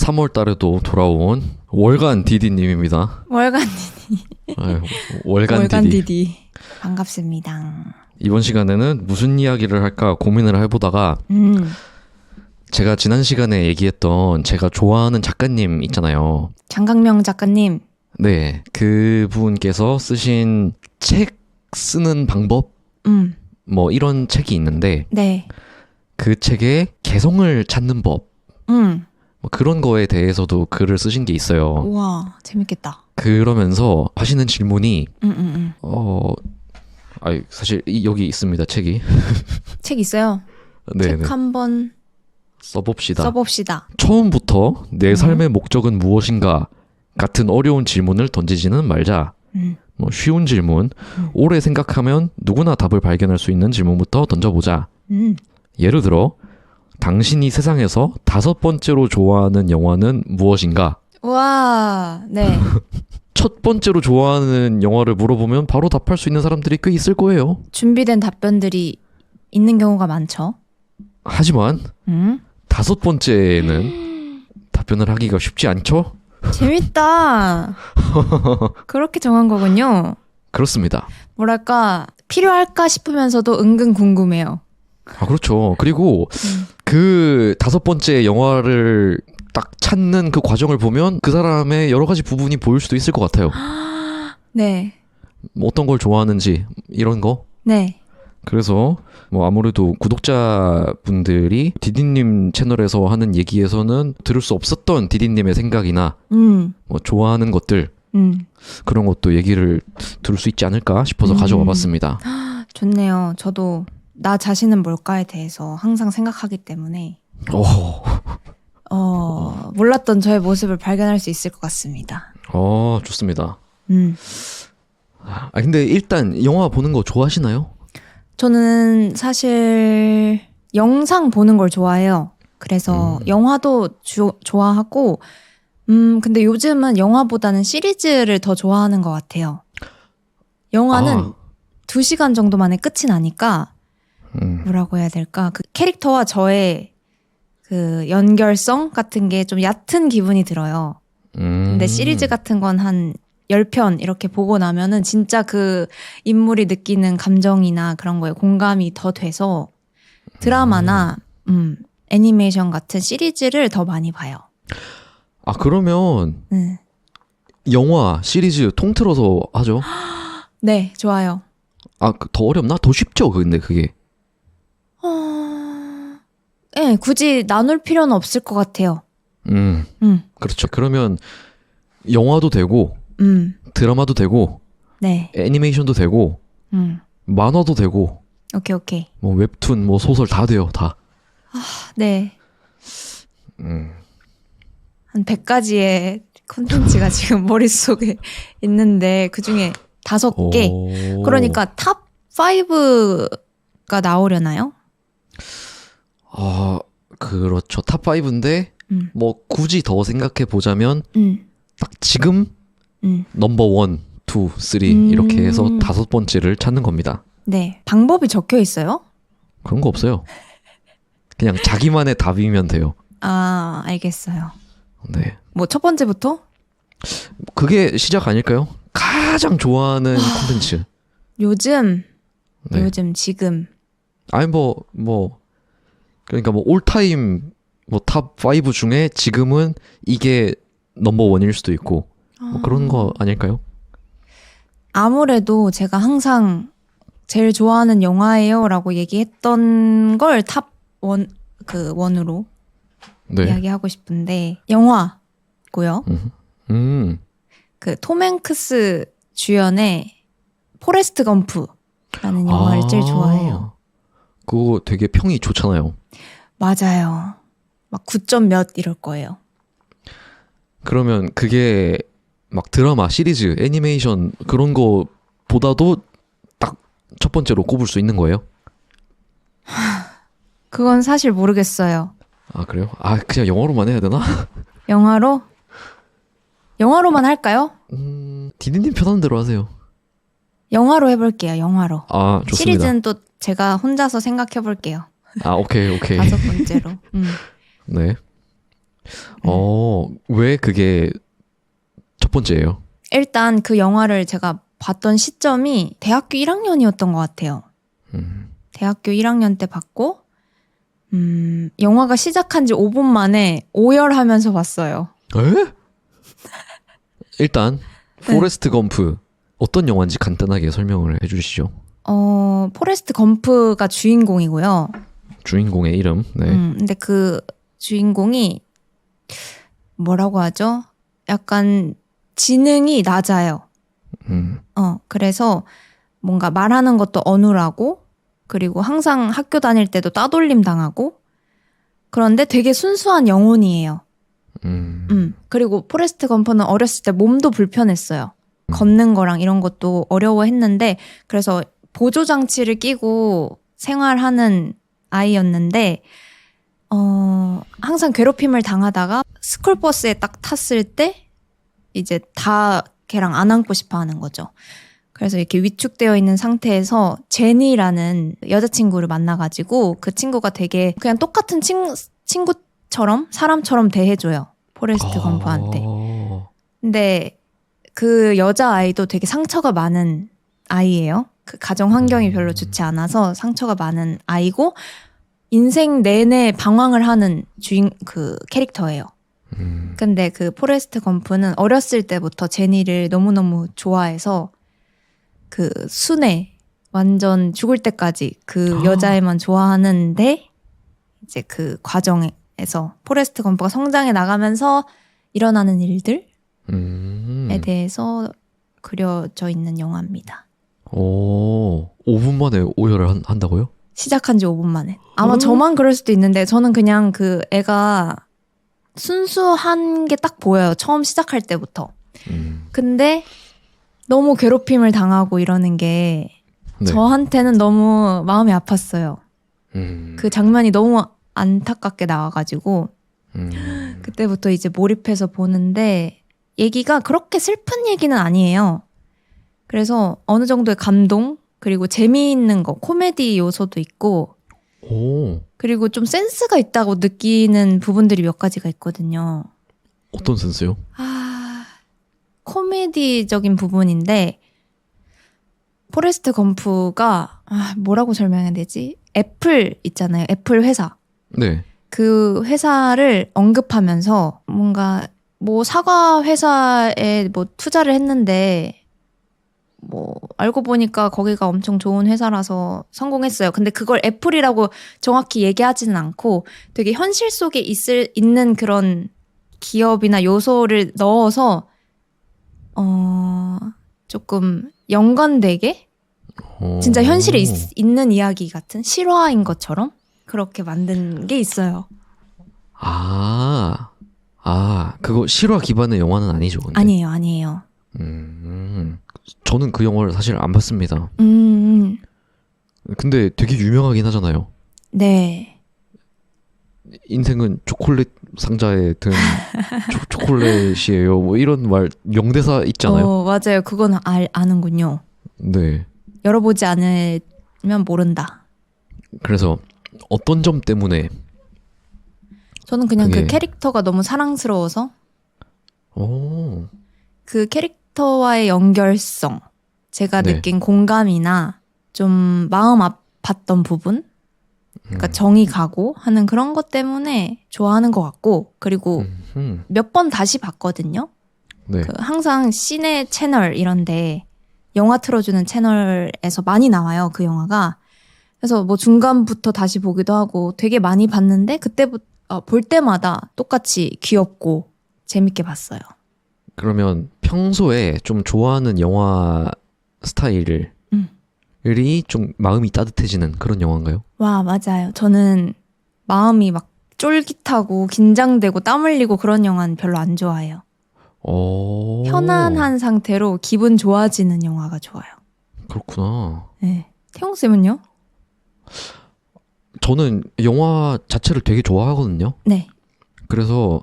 3월 달에도 돌아온 월간 디디님입니다. 월간 아유, 월간 월간 디디. 디디 반갑습니다. 이번 시간에는 무슨 이야기를 할까 고민을 해보다가 제가 지난 시간에 얘기했던 제가 좋아하는 작가님 있잖아요. 장강명 작가님. 네, 그분께서 쓰신 책 쓰는 방법? 뭐 이런 책이 있는데 네. 그 책의 개성을 찾는 법, 뭐 그런 거에 대해서도 글을 쓰신 게 있어요. 우와, 재밌겠다. 그러면서 하시는 질문이 사실 여기 있습니다, 책이. 책 있어요? 네, 책 한번 써봅시다. 처음부터 내 삶의 목적은 무엇인가 같은 어려운 질문을 던지지는 말자. 뭐 쉬운 질문, 오래 생각하면 누구나 답을 발견할 수 있는 질문부터 던져보자. 예를 들어, 당신이 세상에서 5번째로 좋아하는 영화는 무엇인가? 와, 네. 첫 번째로 좋아하는 영화를 물어보면 바로 답할 수 있는 사람들이 꽤 있을 거예요. 준비된 답변들이 있는 경우가 많죠. 하지만 5번째는 답변을 하기가 쉽지 않죠? 재밌다. 그렇게 정한 거군요. 그렇습니다. 뭐랄까, 필요할까 싶으면서도 은근 궁금해요. 아, 그렇죠. 그리고 그 5번째 영화를 딱 찾는 그 과정을 보면 그 사람의 여러 가지 부분이 보일 수도 있을 것 같아요. 네. 뭐 어떤 걸 좋아하는지 이런 거. 네. 그래서 뭐 아무래도 구독자분들이 디디님 채널에서 하는 얘기에서는 들을 수 없었던 디디님의 생각이나 뭐 좋아하는 것들 그런 것도 얘기를 들을 수 있지 않을까 싶어서 가져와 봤습니다. 좋네요. 저도 나 자신은 뭘까에 대해서 항상 생각하기 때문에 몰랐던 저의 모습을 발견할 수 있을 것 같습니다. 좋습니다. 근데 일단 영화 보는 거 좋아하시나요? 저는 사실 영상 보는 걸 좋아해요. 그래서 영화도 좋아하고 근데 요즘은 영화보다는 시리즈를 더 좋아하는 것 같아요. 영화는 2시간 정도 만에 끝이 나니까 뭐라고 해야 될까? 그 캐릭터와 저의 그 연결성 같은 게 좀 얕은 기분이 들어요. 근데 시리즈 같은 건 한 10편 이렇게 보고 나면은 진짜 그 인물이 느끼는 감정이나 그런 거에 공감이 더 돼서 드라마나 애니메이션 같은 시리즈를 더 많이 봐요. 그러면 영화, 시리즈 통틀어서 하죠? 네, 좋아요. 더 어렵나? 더 쉽죠, 근데 그게. 네, 굳이 나눌 필요는 없을 것 같아요. 그렇죠. 그러면 영화도 되고 드라마도 되고 네. 애니메이션도 되고 만화도 되고 오케이. 뭐 웹툰, 뭐 소설 다 돼요, 다. 네. 한 100가지의 콘텐츠가 지금 머릿속에 있는데 그중에 5개. 그러니까 탑 5가 나오려나요? 그렇죠. 탑 5인데 뭐 굳이 더 생각해 보자면 딱 지금 넘버 1, 2, 3 이렇게 해서 5번째를 찾는 겁니다. 네. 방법이 적혀 있어요? 그런 거 없어요. 그냥 자기만의 답이면 돼요. 알겠어요. 네. 뭐 첫 번째부터? 그게 시작 아닐까요? 가장 좋아하는 콘텐츠. 요즘 지금. 그러니까 뭐 올타임 뭐 탑 5 중에 지금은 이게 넘버 1일 수도 있고 뭐 그런 거 아닐까요? 아무래도 제가 항상 제일 좋아하는 영화예요 라고 얘기했던 걸 탑 1으로 네. 이야기하고 싶은데 영화고요. 그 톰 행크스 주연의 포레스트 검프라는 영화를 제일 좋아해요. 그거 되게 평이 좋잖아요. 맞아요. 막 9점 몇 이럴 거예요. 그러면 그게 막 드라마, 시리즈, 애니메이션 그런 거보다도 딱 첫 번째로 꼽을 수 있는 거예요? 그건 사실 모르겠어요. 그래요? 그냥 영어로만 해야 되나? 영화로만 할까요? 디디님 편한 대로 하세요. 영화로 해볼게요. 영화로. 좋습니다. 시리즈는 또 제가 혼자서 생각해볼게요. 오케이. 5번째로. 네. 왜 그게 첫 번째예요? 일단 그 영화를 제가 봤던 시점이 대학교 1학년이었던 것 같아요. 대학교 1학년 때 봤고, 영화가 시작한 지 5분 만에 오열하면서 봤어요. 에? 일단 네. 포레스트 검프 어떤 영화인지 간단하게 설명을 해주시죠. 포레스트 검프가 주인공이고요. 주인공의 이름. 네. 근데 그 주인공이 뭐라고 하죠? 약간 지능이 낮아요. 그래서 뭔가 말하는 것도 어눌하고, 그리고 항상 학교 다닐 때도 따돌림 당하고, 그런데 되게 순수한 영혼이에요. 그리고 포레스트 검프는 어렸을 때 몸도 불편했어요. 걷는 거랑 이런 것도 어려워했는데, 그래서 보조장치를 끼고 생활하는 아이였는데, 항상 괴롭힘을 당하다가 스쿨버스에 딱 탔을 때 이제 다 걔랑 안 안고 싶어 하는 거죠. 그래서 이렇게 위축되어 있는 상태에서 제니라는 여자친구를 만나가지고 그 친구가 되게 그냥 똑같은 친구처럼 사람처럼 대해줘요. 포레스트 검프한테. 근데 그 여자아이도 되게 상처가 많은 아이예요. 그 가정 환경이 별로 좋지 않아서 상처가 많은 아이고, 인생 내내 방황을 하는 그 캐릭터예요. 근데 그 포레스트 검프는 어렸을 때부터 제니를 너무너무 좋아해서 그 순애, 완전 죽을 때까지 그 여자애만 좋아하는데, 이제 그 과정에서 포레스트 검프가 성장해 나가면서 일어나는 일들에 대해서 그려져 있는 영화입니다. 5분 만에 오열을 한다고요? 시작한 지 5분 만에. 아마 저만 그럴 수도 있는데, 저는 그냥 그 애가 순수한 게 딱 보여요. 처음 시작할 때부터. 근데 너무 괴롭힘을 당하고 이러는 게 네. 저한테는 너무 마음이 아팠어요. 그 장면이 너무 안타깝게 나와가지고 그때부터 이제 몰입해서 보는데, 얘기가 그렇게 슬픈 얘기는 아니에요. 그래서 어느 정도의 감동, 그리고 재미있는 거, 코미디 요소도 있고, 그리고 좀 센스가 있다고 느끼는 부분들이 몇 가지가 있거든요. 어떤 센스요? 코미디적인 부분인데, 포레스트 검프가 뭐라고 설명해야 되지? 애플 있잖아요. 애플 회사. 네. 그 회사를 언급하면서 뭔가 뭐 사과 회사에 뭐 투자를 했는데, 뭐 알고 보니까 거기가 엄청 좋은 회사라서 성공했어요. 근데 그걸 애플이라고 정확히 얘기하지는 않고 되게 현실 속에 있는 그런 기업이나 요소를 넣어서 조금 연관되게 진짜 현실에 있는 이야기 같은 실화인 것처럼 그렇게 만든 게 있어요. 그거 실화 기반의 영화는 아니죠, 근데? 아니에요. 저는 그 영화를 사실 안 봤습니다. 근데 되게 유명하긴 하잖아요. 네. 인생은 초콜릿 상자에 든 초콜릿이에요. 뭐 이런 말 명대사 있잖아요. 맞아요. 그건 아는군요. 네. 열어보지 않으면 모른다. 그래서 어떤 점 때문에 저는 그냥 그게... 그 캐릭터가 너무 사랑스러워서 그 캐릭터와의 연결성, 제가 네. 느낀 공감이나 좀 마음 아팠던 부분, 그러니까 정이 가고 하는 그런 것 때문에 좋아하는 것 같고, 그리고 몇 번 다시 봤거든요. 네. 그 항상 시네 채널 이런데 영화 틀어주는 채널에서 많이 나와요, 그 영화가. 그래서 뭐 중간부터 다시 보기도 하고 되게 많이 봤는데, 그때부터 볼 때마다 똑같이 귀엽고 재밌게 봤어요. 그러면 평소에 좀 좋아하는 영화 스타일을 좀 마음이 따뜻해지는 그런 영화인가요? 와, 맞아요. 저는 마음이 막 쫄깃하고 긴장되고 땀 흘리고 그런 영화는 별로 안 좋아해요. 편안한 상태로 기분 좋아지는 영화가 좋아요. 그렇구나. 네. 태용쌤은요? 저는 영화 자체를 되게 좋아하거든요. 네. 그래서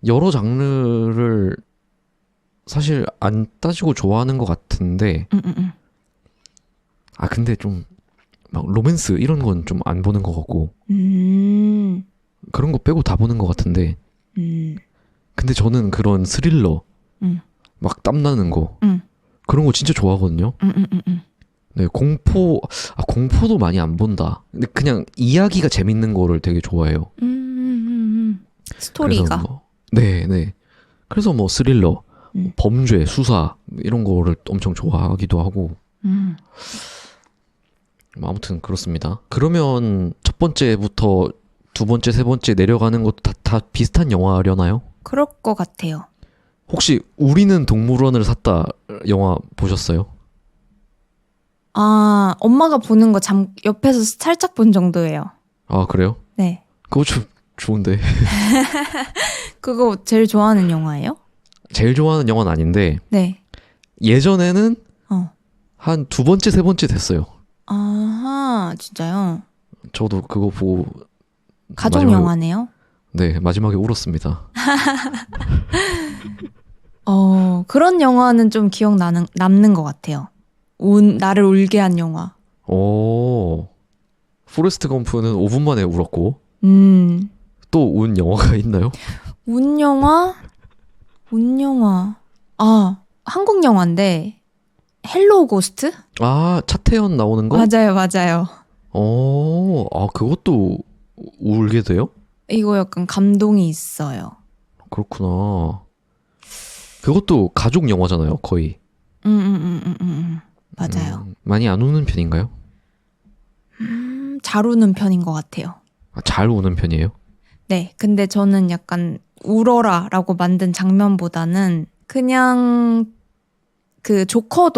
여러 장르를 사실 안 따지고 좋아하는 것 같은데, 근데 좀 막 로맨스 이런 건 좀 안 보는 것 같고, 그런 거 빼고 다 보는 것 같은데, 근데 저는 그런 스릴러, 음. 막 땀나는 거, 음. 그런 거 진짜 좋아하거든요. 네, 공포도 많이 안 본다. 근데 그냥 이야기가 재밌는 거를 되게 좋아해요. 스토리가. 그래서 네. 그래서 뭐 스릴러, 범죄, 수사 이런 거를 엄청 좋아하기도 하고. 뭐 아무튼 그렇습니다. 그러면 첫 번째부터 두 번째, 세 번째 내려가는 것도 다 비슷한 영화려나요? 그럴 것 같아요. 혹시 우리는 동물원을 샀다 영화 보셨어요? 아, 엄마가 보는 거 옆에서 살짝 본 정도예요. 아, 그래요? 네. 그거 좋은데. 그거 제일 좋아하는 영화예요? 제일 좋아하는 영화는 아닌데 네. 예전에는 어. 한 두 번째, 세 번째 됐어요. 아하, 진짜요? 저도 그거 보고 가족 영화네요? 네, 마지막에 울었습니다. 그런 영화는 좀 남는 것 같아요. 나를 울게 한 영화. 오, 포레스트 검프는 5분 만에 울었고 또 운 영화가 있나요? 운 영화? 아, 한국 영화인데 헬로우 고스트? 아, 차태현 나오는 거? 맞아요. 아, 그것도 울게 돼요? 이거 약간 감동이 있어요. 그렇구나. 그것도 가족 영화잖아요, 거의. 맞아요. 많이 안 우는 편인가요? 잘 우는 편인 것 같아요. 아, 잘 우는 편이에요? 네, 근데 저는 약간 울어라라고 만든 장면보다는 그냥 그 조커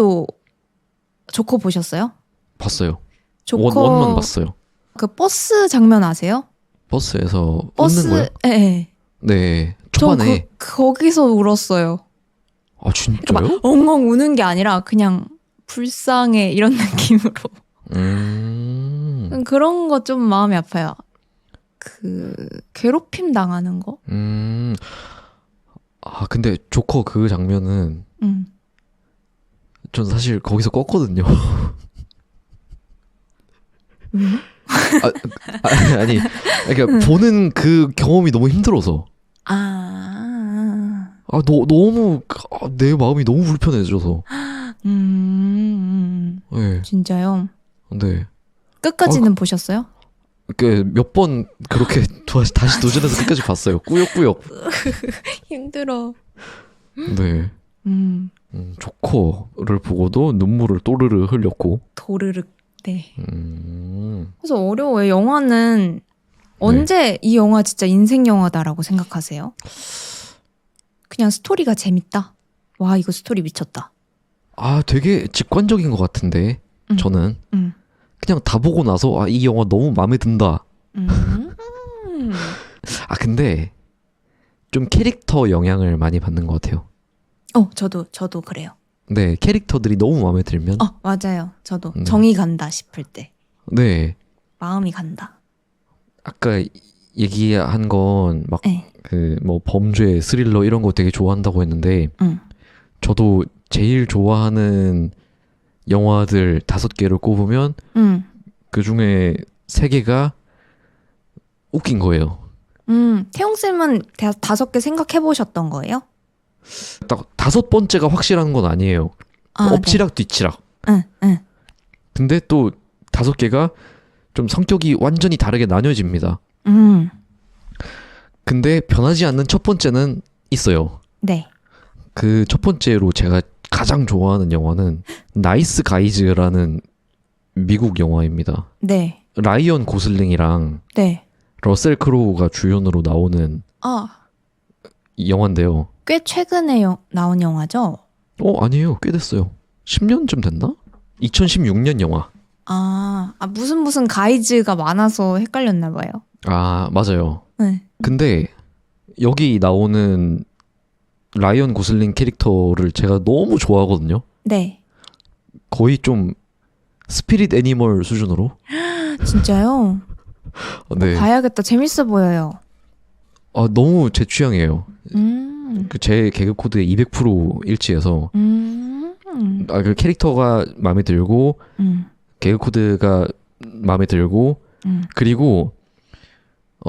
보셨어요? 봤어요. 조커 원만 봤어요. 그 버스 장면 아세요? 버스에서 웃는 거요? 네. 네, 초반에. 거기서 울었어요. 아, 진짜요? 그러니까 막 엉엉 우는 게 아니라 그냥 불쌍해 이런 느낌으로. 그런 거 좀 마음이 아파요. 그 괴롭힘 당하는 거? 아, 근데 조커 그 장면은 전 사실 거기서 껐거든요. 왜요? 아니, 그러니까 보는 그 경험이 너무 힘들어서. 너무 내 마음이 너무 불편해져서. 네. 진짜요? 네. 끝까지는 보셨어요? 몇 번 그렇게 다시 도전해서 끝까지 봤어요. 꾸역꾸역. 힘들어. 네. 조커를 보고도 눈물을 또르르 흘렸고. 도르륵. 네. 음. 그래서 어려워요. 영화는 언제 이 영화 진짜 인생 영화다라고 생각하세요? 그냥 스토리가 재밌다. 와, 이거 스토리 미쳤다. 아, 되게 직관적인 것 같은데 저는 그냥 다 보고 나서 이 영화 너무 마음에 든다. 근데 좀 캐릭터 영향을 많이 받는 것 같아요. 저도 그래요. 네, 캐릭터들이 너무 마음에 들면. 맞아요. 저도 정이 간다 싶을 때. 네. 마음이 간다. 아까 얘기한 건 막 네. 그 뭐 범죄, 스릴러 이런 거 되게 좋아한다고 했는데 저도 제일 좋아하는 영화들 5개를 꼽으면 그 중에 3개가 웃긴 거예요. 태용쌤은 5개 생각해 보셨던 거예요? 딱 5번째가 확실한 건 아니에요. 엎치락 뒤치락. 응. 근데 또 5개가 좀 성격이 완전히 다르게 나뉘어집니다. 근데 변하지 않는 첫 번째는 있어요. 네. 그 첫 번째로 제가 가장 좋아하는 영화는 나이스 가이즈라는 미국 영화입니다. 네. 라이언 고슬링이랑 네. 러셀 크로우가 주연으로 나오는 영화인데요. 꽤 최근에 나온 영화죠? 아니에요. 꽤 됐어요. 10년쯤 됐나? 2016년 영화. 무슨 가이즈가 많아서 헷갈렸나 봐요. 아, 맞아요. 네. 근데 여기 나오는 라이언 고슬링 캐릭터를 제가 너무 좋아하거든요. 네. 거의 좀 스피릿 애니멀 수준으로. 진짜요? 네. 봐야겠다. 재밌어 보여요. 너무 제 취향이에요. 제 개그 코드에 200% 일치해서 그 캐릭터가 마음에 들고 개그 코드가 마음에 들고 그리고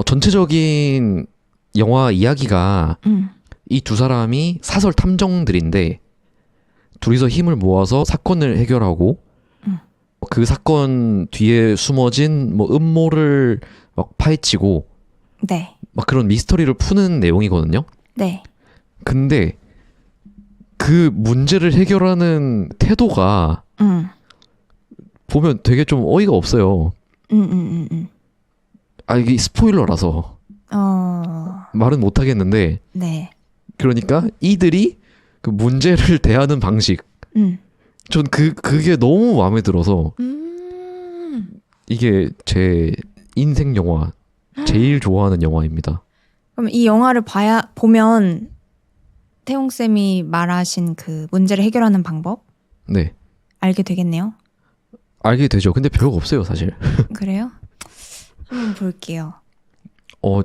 전체적인 영화 이야기가 이 두 사람이 사설 탐정들인데 둘이서 힘을 모아서 사건을 해결하고 그 사건 뒤에 숨어진 뭐 음모를 막 파헤치고 네. 막 그런 미스터리를 푸는 내용이거든요. 네. 근데 그 문제를 해결하는 태도가 보면 되게 좀 어이가 없어요. 아, 이게 스포일러라서 말은 못 하겠는데 네. 그러니까 이들이 그 문제를 대하는 방식 전 그게 너무 마음에 들어서 이게 제 인생 영화 제일 좋아하는 영화입니다. 그럼 이 영화를 보면 태용 쌤이 말하신 그 문제를 해결하는 방법 네. 알게 되겠네요. 알게 되죠. 근데 별거 없어요, 사실. 그래요? 한번 볼게요.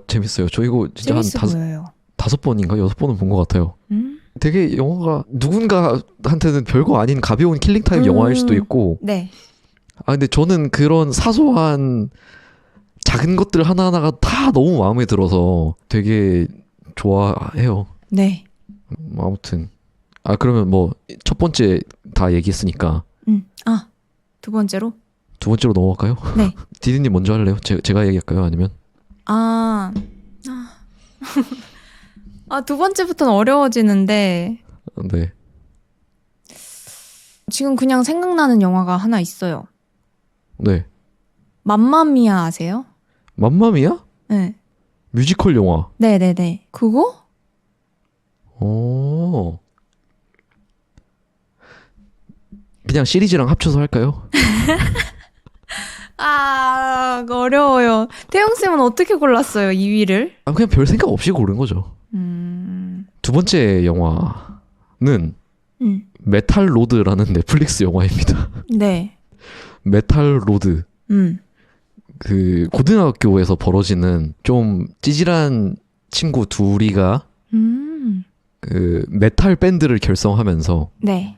재밌어요. 저 이거 진짜 재밌어 보여요. 5번인가 6번은 본 것 같아요. 되게 영화가 누군가한테는 별거 아닌 가벼운 킬링타임 영화일 수도 있고. 네. 아, 근데 저는 그런 사소한 작은 것들 하나하나가 다 너무 마음에 들어서 되게 좋아해요. 네. 아무튼. 아, 그러면 뭐 첫 번째 다 얘기했으니까. 두 번째로? 두 번째로 넘어갈까요? 네. 디디님 먼저 할래요? 제가 얘기할까요? 아니면? 두 번째부터는 어려워지는데 네. 지금 그냥 생각나는 영화가 하나 있어요. 네. 맘마미아 아세요? 맘마미야? 네. 뮤지컬 영화. 네네네. 그거? 그냥 시리즈랑 합쳐서 할까요? 그거 어려워요. 태용쌤은 어떻게 골랐어요, 2위를? 그냥 별 생각 없이 고른 거죠. 두 번째 영화는 메탈 로드라는 넷플릭스 영화입니다. 네. 메탈 로드. 그 고등학교에서 벌어지는 좀 찌질한 친구 둘이가 그 메탈 밴드를 결성하면서 네.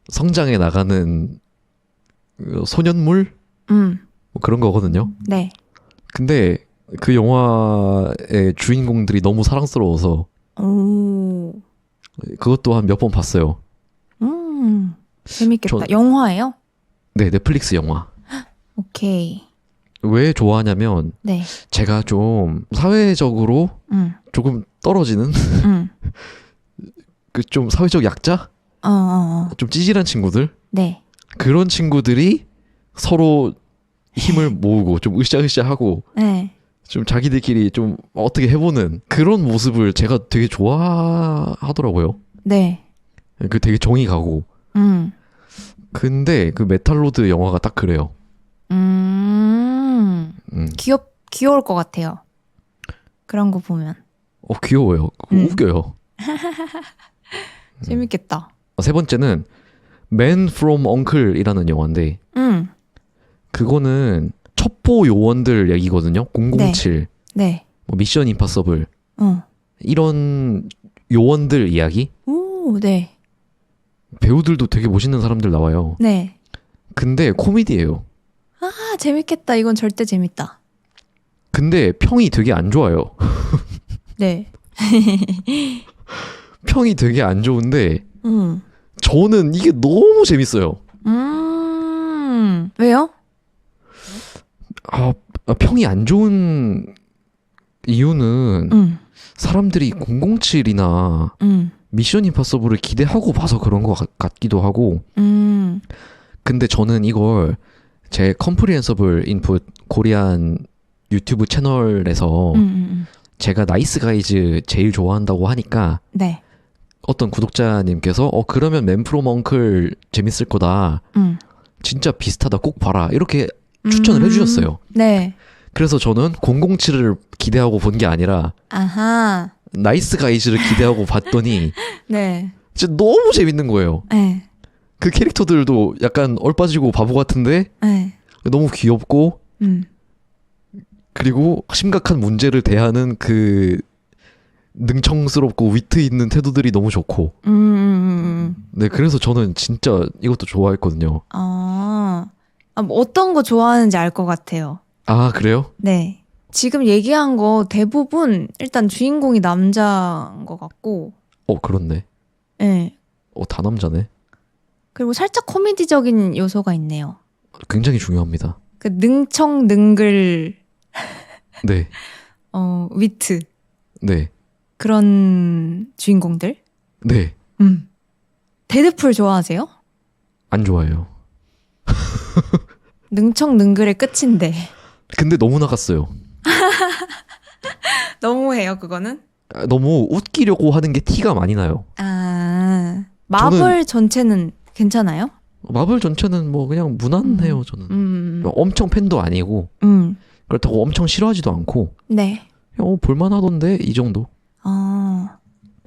성장해 나가는 소년물 뭐 그런 거거든요. 네. 근데 그 영화의 주인공들이 너무 사랑스러워서 그것도 한 몇 번 봤어요. 재밌겠다. 영화예요? 네, 넷플릭스 영화. 오케이. 왜 좋아하냐면 네. 제가 좀 사회적으로 조금 떨어지는 그 좀 사회적 약자? 좀 찌질한 친구들? 네. 그런 친구들이 서로 힘을 모으고 좀 으쌰으쌰하고 네. 좀 자기들끼리 좀 어떻게 해보는 그런 모습을 제가 되게 좋아하더라고요. 네. 그 되게 정이 가고. 근데 그 메탈로드 영화가 딱 그래요. 귀여울 것 같아요. 그런 거 보면. 귀여워요. 웃겨요. 재밌겠다. 세 번째는 Man from Uncle이라는 영화인데 그거는 첩보 요원들 얘기거든요. 007, 네. 뭐 미션 임파서블 이런 요원들 이야기. 오, 네. 배우들도 되게 멋있는 사람들 나와요. 네. 근데 코미디예요. 재밌겠다. 이건 절대 재밌다. 근데 평이 되게 안 좋아요. 네. 평이 되게 안 좋은데 저는 이게 너무 재밌어요. 왜요? 평이 안 좋은 이유는 사람들이 007이나 미션 임파서블을 기대하고 봐서 그런 것 같기도 하고 근데 저는 이걸 제 컴프리hensible 인풋 코리안 유튜브 채널에서 제가 나이스 가이즈 제일 좋아한다고 하니까 네. 어떤 구독자님께서 그러면 맨 프롬 엉클 재밌을 거다. 진짜 비슷하다. 꼭 봐라. 이렇게 추천을 해주셨어요. 네. 그래서 저는 007을 기대하고 본 게 아니라 아하. 나이스 가이즈를 기대하고 봤더니 네. 진짜 너무 재밌는 거예요. 네. 그 캐릭터들도 약간 얼빠지고 바보 같은데 네. 너무 귀엽고 그리고 심각한 문제를 대하는 그 능청스럽고 위트 있는 태도들이 너무 좋고 네, 그래서 저는 진짜 이것도 좋아했거든요. 뭐 어떤 거 좋아하는지 알 것 같아요. 그래요? 네. 지금 얘기한 거 대부분 일단 주인공이 남자인 것 같고, 그렇네. 네. 다 남자네. 그리고 살짝 코미디적인 요소가 있네요. 굉장히 중요합니다. 그 능청능글 네. 위트 네. 그런 주인공들. 네. 데드풀 좋아하세요? 안 좋아해요. 능청능글의 끝인데. 근데 너무 나갔어요. 너무해요, 그거는. 너무 웃기려고 하는 게 티가 많이 나요. 아, 마블 전체는 괜찮아요? 마블 전체는 뭐 그냥 무난해요, 저는. 엄청 팬도 아니고 그렇다고 엄청 싫어하지도 않고 네. 그냥 볼만하던데 이 정도.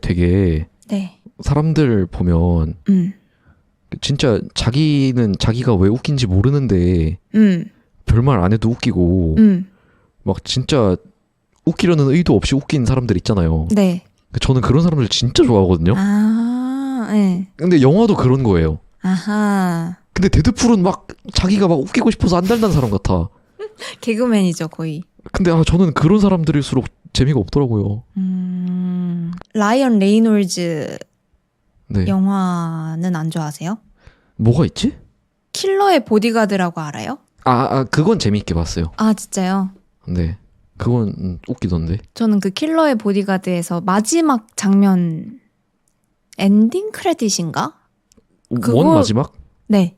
되게 네. 사람들 보면 진짜 자기는 자기가 왜 웃긴지 모르는데 별말 안 해도 웃기고 막 진짜 웃기려는 의도 없이 웃긴 사람들 있잖아요. 네. 저는 그런 사람들 진짜 좋아하거든요. 아, 네. 근데 영화도 그런 거예요. 아하. 근데 데드풀은 막 자기가 막 웃기고 싶어서 안달난 사람 같아. 개그맨이죠, 거의. 근데 저는 그런 사람들일수록 재미가 없더라고요. 라이언 레이놀즈 네. 영화는 안 좋아하세요? 뭐가 있지? 킬러의 보디가드라고 알아요? 그건 재미있게 봤어요. 아, 진짜요? 네. 그건 웃기던데. 저는 그 킬러의 보디가드에서 마지막 장면 엔딩 크레딧인가? 원 마지막? 네.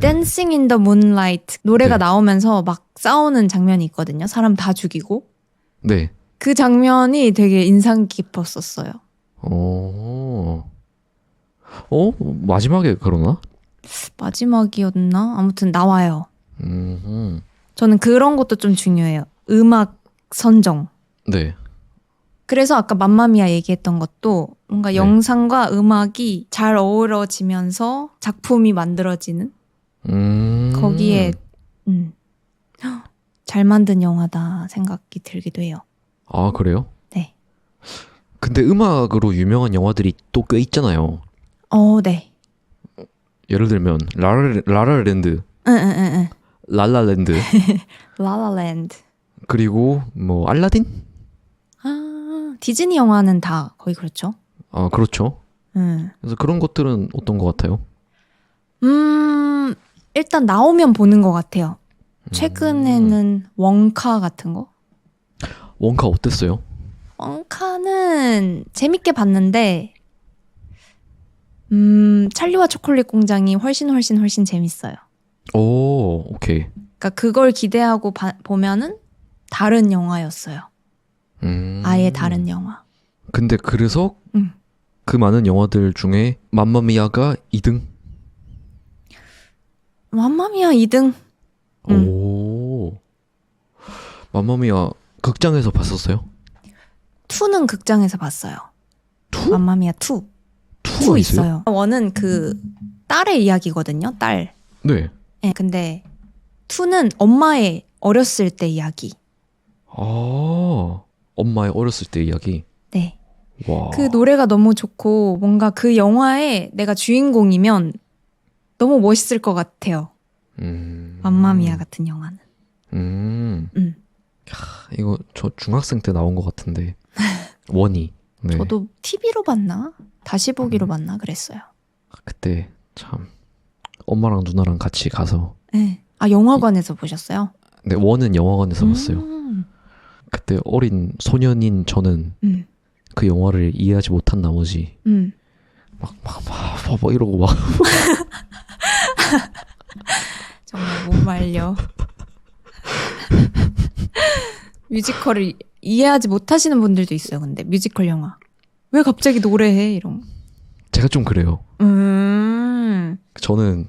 댄싱 인 더 문라이트 노래가 네. 나오면서 막 싸우는 장면이 있거든요. 사람 다 죽이고. 네. 그 장면이 되게 인상 깊었었어요. 마지막에 그러나? 마지막이었나? 아무튼 나와요. 음. 저는 그런 것도 좀 중요해요. 음악 선정. 네. 그래서 아까 맘마미아 얘기했던 것도 뭔가 네. 영상과 음악이 잘 어우러지면서 작품이 만들어지는 거기에 잘 만든 영화다 생각이 들기도 해요. 아, 그래요? 네. 근데 음악으로 유명한 영화들이 또 꽤 있잖아요. 네. 예를 들면 라라랜드, 응. 랄라랜드, 라라랜드. 그리고 뭐 알라딘? 디즈니 영화는 다 거의 그렇죠. 그렇죠. 그래서 그런 것들은 어떤 것 같아요? 일단 나오면 보는 것 같아요. 최근에는 원카 같은 거? 원카 어땠어요? 원카는 재밌게 봤는데 찰리와 초콜릿 공장이 훨씬 재밌어요. 오, 오케이. 그러니까 그걸 기대하고 보면은 다른 영화였어요. 아예 다른 영화. 근데 그래서 그 많은 영화들 중에 맘마미아가 2등? 맘마미아 2등. 오. 맘마미아 극장에서 봤었어요? 2는 극장에서 봤어요. 2? 맘마미아 2. 2가 있어요? 원은 그 딸의 이야기거든요. 딸. 네. 네, 근데 2는 엄마의 어렸을 때 이야기. 엄마의 어렸을 때 이야기. 네. 와. 그 노래가 너무 좋고 뭔가 그 영화에 내가 주인공이면 너무 멋있을 것 같아요. 맘마미아 같은 영화는. 이거 저 중학생 때 나온 것 같은데. 원이. 네. 저도 TV로 봤나? 다시 보기로 봤나? 그랬어요. 그때 참 엄마랑 누나랑 같이 가서. 네. 영화관에서 보셨어요? 네, 원은 영화관에서 봤어요. 그때 어린 소년인 저는 그 영화를 이해하지 못한 나머지 막 이러고 막 정말 못 말려. 뮤지컬을 이해하지 못하시는 분들도 있어요. 근데 뮤지컬 영화 왜 갑자기 노래해 이런. 제가 좀 그래요. 저는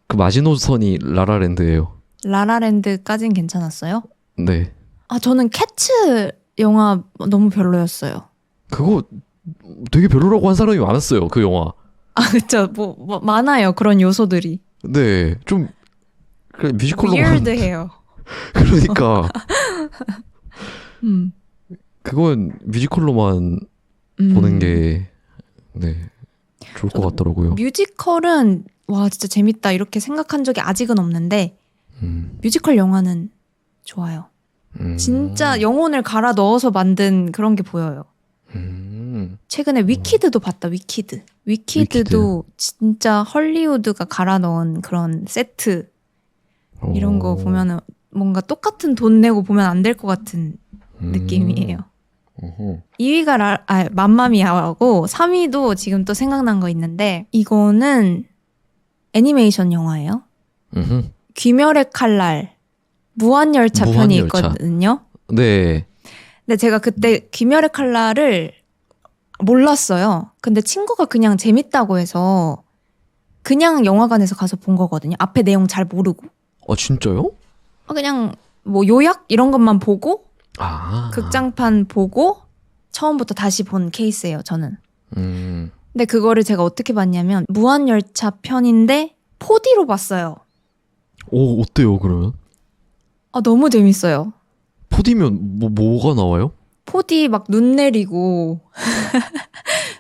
그 마지노선이 라라랜드예요. 라라랜드까진 괜찮았어요? 네. 저는 캐츠 영화 너무 별로였어요. 그거 되게 별로라고 한 사람이 많았어요. 그 영화. 그쵸. 뭐 많아요. 그런 요소들이. 네. 좀 그래, 뮤지컬로만. weird해요. 그러니까. 그건 뮤지컬로만 보는 게 네. 좋을 것 같더라고요. 뮤지컬은 와 진짜 재밌다 이렇게 생각한 적이 아직은 없는데 뮤지컬 영화는 좋아요. 진짜 영혼을 갈아 넣어서 만든 그런 게 보여요. 최근에 위키드도 봤다. 위키드도 진짜 헐리우드가 갈아 넣은 그런 세트 이런 거 보면은 뭔가 똑같은 돈 내고 보면 안 될 것 같은 느낌이에요. 2위가 맘마미아하고 3위도 지금 또 생각난 거 있는데 이거는 애니메이션 영화예요. 귀멸의 칼날 무한열차 편이 있거든요. 네. 근데 제가 그때 귀멸의 칼날을 몰랐어요. 근데 친구가 그냥 재밌다고 해서 그냥 영화관에서 가서 본 거거든요. 앞에 내용 잘 모르고. 진짜요? 그냥 뭐 요약 이런 것만 보고 아. 극장판 보고 처음부터 다시 본 케이스예요, 저는. 근데 그거를 제가 어떻게 봤냐면 무한열차 편인데 4D로 봤어요. 오, 어때요, 그러면? 너무 재밌어요. 4D면 뭐가 나와요? 4D 막 눈 내리고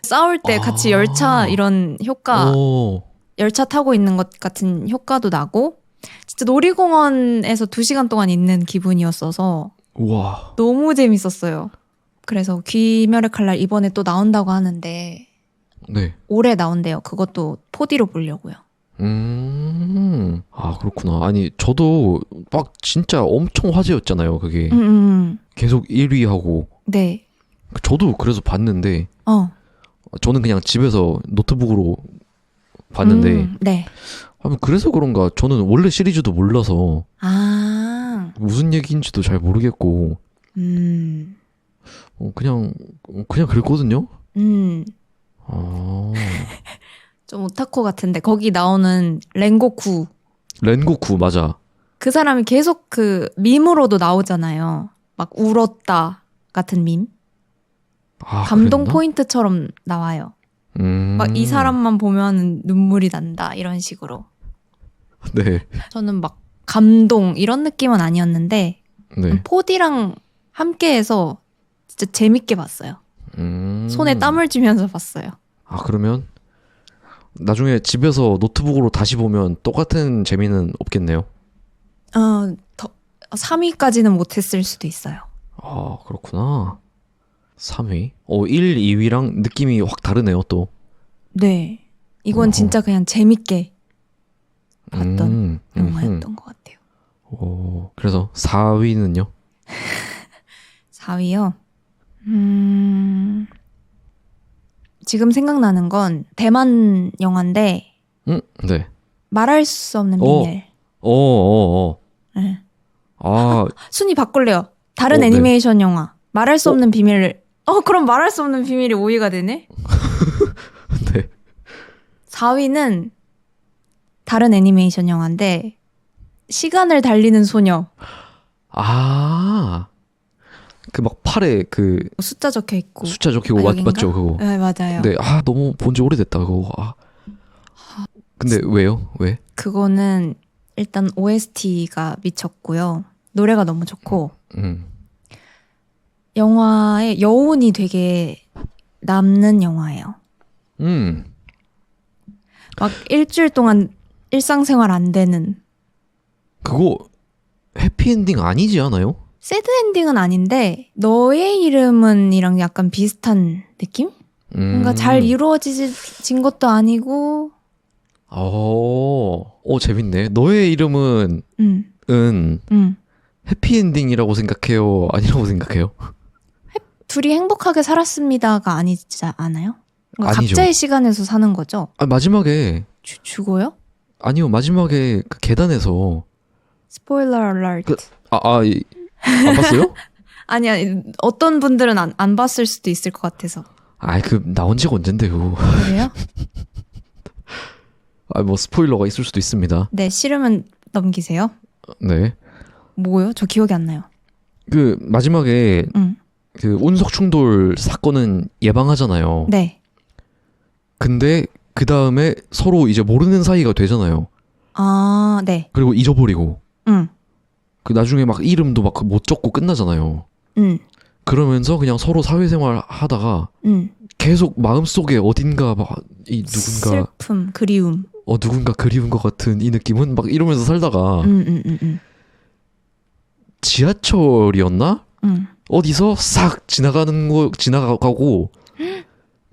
싸울 때 같이 열차 이런 효과 열차 타고 있는 것 같은 효과도 나고 진짜 놀이공원에서 2시간 동안 있는 기분이었어서 우와. 너무 재밌었어요. 그래서 귀멸의 칼날 이번에 또 나온다고 하는데 네. 올해 나온대요. 그것도 4D로 보려고요. 그렇구나. 아니, 저도 막 진짜 엄청 화제였잖아요, 그게. 계속 1위 하고. 네. 저도 그래서 봤는데, 저는 그냥 집에서 노트북으로 봤는데, 네. 그래서 그런가 저는 원래 시리즈도 몰라서, 무슨 얘기인지도 잘 모르겠고, 그냥 그랬거든요? 좀 오타쿠 같은데 거기 나오는 렌고쿠 맞아. 그 사람이 계속 그 밈으로도 나오잖아요. 막 울었다 같은 밈. 감동 그랬나? 포인트처럼 나와요. 막 이 사람만 보면 눈물이 난다 이런 식으로. 네. 저는 막 감동 이런 느낌은 아니었는데 네. 4D랑 함께해서 진짜 재밌게 봤어요. 손에 땀을 쥐면서 봤어요. 그러면 나중에 집에서 노트북으로 다시 보면 똑같은 재미는 없겠네요. 3위까지는 못했을 수도 있어요. 그렇구나. 3위? 1, 2위랑 느낌이 확 다르네요, 또. 네. 이건 진짜 그냥 재밌게 봤던 영화였던 것 같아요. 그래서 4위는요? 4위요? 지금 생각나는 건 대만 영화인데 네. 말할 수 없는 비밀. 네. 순위 바꿀래요. 다른 애니메이션 영화. 말할 수 없는 비밀을. 그럼 말할 수 없는 비밀이 5위가 되네? 네. 4위는 다른 애니메이션 영화인데 시간을 달리는 소녀. 그 막 팔에 그 숫자 적혀 있고. 숫자 적히고 맞죠, 그거. 네, 맞아요. 네, 너무 본지 오래됐다, 그거. 근데 왜요? 왜? 그거는 일단 OST가 미쳤고요. 노래가 너무 좋고. 영화의 여운이 되게 남는 영화예요. 막 일주일 동안 일상생활 안 되는. 그거 해피엔딩 아니지 않아요? 새드 엔딩은 아닌데 너의 이름은이랑 약간 비슷한 느낌? 뭔가 잘 이루어진 것도 아니고. 재밌네. 너의 이름은 해피엔딩이라고 생각해요? 아니라고 생각해요? 둘이 행복하게 살았습니다가 아니지 않아요? 아니죠. 각자의 시간에서 사는 거죠? 마지막에 죽어요? 아니요, 마지막에 그 계단에서 스포일러 알ert. 안 봤어요? 아니 어떤 분들은 안 봤을 수도 있을 것 같아서. 나온 지가 언젠데 그거. 그래요? 뭐 스포일러가 있을 수도 있습니다. 네, 싫으면 넘기세요. 네. 뭐요? 저 기억이 안 나요. 그 마지막에 그 운석 충돌 사건은 예방하잖아요. 네. 근데 그 다음에 서로 이제 모르는 사이가 되잖아요. 네. 그리고 잊어버리고. 그 나중에 막 이름도 막 못 적고 끝나잖아요. 그러면서 그냥 서로 사회생활 하다가 계속 마음속에 어딘가 막 이 누군가 슬픔, 그리움. 누군가 그리운 것 같은 이 느낌은 막 이러면서 살다가 지하철이었나? 어디서 싹 지나가고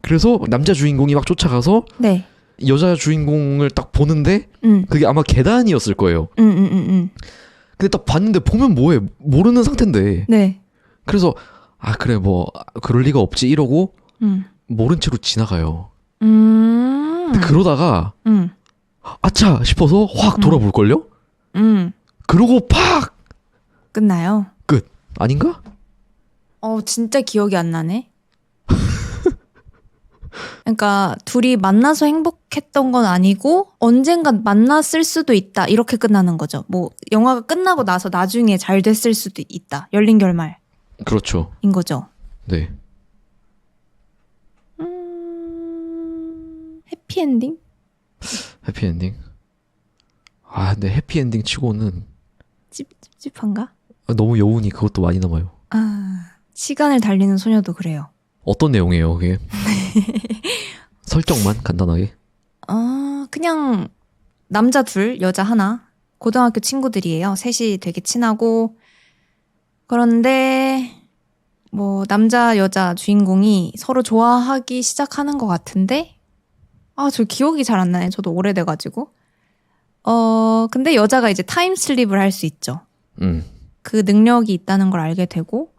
그래서 남자 주인공이 막 쫓아가서 네. 여자 주인공을 딱 보는데 그게 아마 계단이었을 거예요. 근데 딱 봤는데 보면 뭐해? 모르는 상태인데. 네. 그래서 아 그래 뭐 그럴 리가 없지 이러고 모른 채로 지나가요. 근데 그러다가 아차 싶어서 확 돌아볼걸요? 그러고 팍! 끝나요? 끝. 아닌가? 진짜 기억이 안 나네. 그러니까 둘이 만나서 행복했던 건 아니고 언젠간 만났을 수도 있다. 이렇게 끝나는 거죠. 뭐 영화가 끝나고 나서 나중에 잘 됐을 수도 있다. 열린 결말인 그렇죠. 거죠. 네. 해피엔딩? 해피엔딩? 아 근데 해피엔딩 치고는 찝찝한가? 너무 여운이 그것도 많이 남아요. 아, 시간을 달리는 소녀도 그래요. 어떤 내용이에요 그게? 설정만 간단하게? 그냥 남자 둘, 여자 하나. 고등학교 친구들이에요. 셋이 되게 친하고. 그런데 뭐 남자, 여자 주인공이 서로 좋아하기 시작하는 것 같은데 저 기억이 잘 안 나네. 저도 오래돼가지고. 근데 여자가 이제 타임슬립을 할 수 있죠. 그 능력이 있다는 걸 알게 되고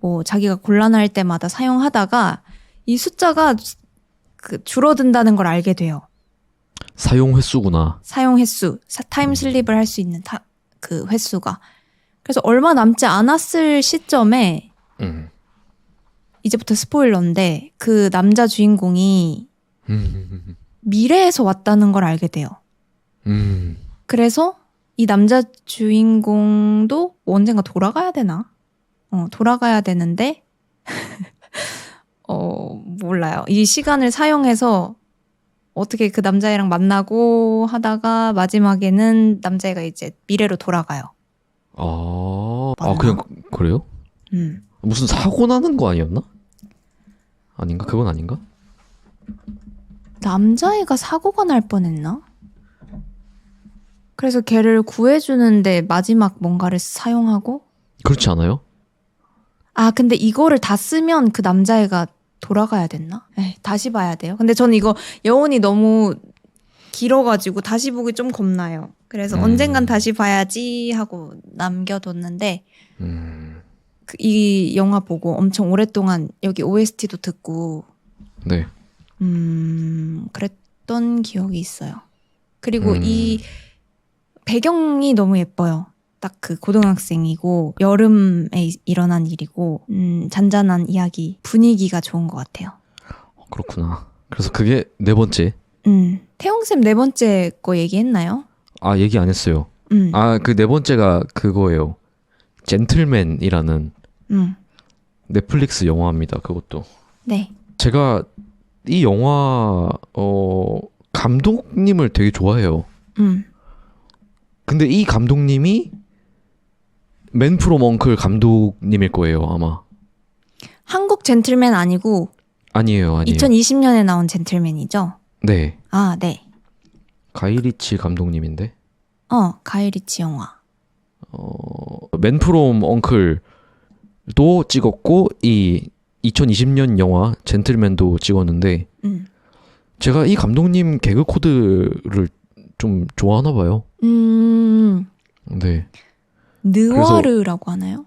뭐 자기가 곤란할 때마다 사용하다가 이 숫자가 줄어든다는 걸 알게 돼요. 사용 횟수구나. 사용 횟수, 타임슬립을 할 수 있는 그 횟수가. 그래서 얼마 남지 않았을 시점에 이제부터 스포일러인데 그 남자 주인공이 미래에서 왔다는 걸 알게 돼요. 그래서 이 남자 주인공도 언젠가 돌아가야 되나? 돌아가야 되는데 몰라요. 이 시간을 사용해서 어떻게 그 남자애랑 만나고 하다가 마지막에는 남자애가 이제 미래로 돌아가요. 그냥 그래요? 음. 무슨 사고 나는 거 아니었나? 아닌가? 그건 아닌가? 남자애가 사고가 날 뻔했나? 그래서 걔를 구해주는데 마지막 뭔가를 사용하고? 그렇지 않아요? 근데 이거를 다 쓰면 그 남자애가 돌아가야 됐나? 다시 봐야 돼요. 근데 저는 이거 여운이 너무 길어가지고 다시 보기 좀 겁나요. 그래서 언젠간 다시 봐야지 하고 남겨뒀는데 이 영화 보고 엄청 오랫동안 여기 OST도 듣고 네. 그랬던 기억이 있어요. 그리고 이 배경이 너무 예뻐요. 딱 그 고등학생이고 여름에 일어난 일이고 잔잔한 이야기 분위기가 좋은 것 같아요. 그렇구나. 그래서 그게 네 번째. 태용쌤 네 번째 거 얘기했나요? 얘기 안 했어요. 그 네 번째가 그거예요. 젠틀맨이라는 넷플릭스 영화입니다. 그것도. 네. 제가 이 영화 감독님을 되게 좋아해요. 근데 이 감독님이 맨 프롬 엉클 감독님일 거예요, 아마. 한국 젠틀맨 아니고 아니에요. 2020년에 나온 젠틀맨이죠? 네. 네. 가이리치 감독님인데. 가이리치 영화. 맨 프롬 엉클도 찍었고 이 2020년 영화 젠틀맨도 찍었는데 제가 이 감독님 개그 코드를 좀 좋아하나 봐요. 네. 느와르라고 하나요?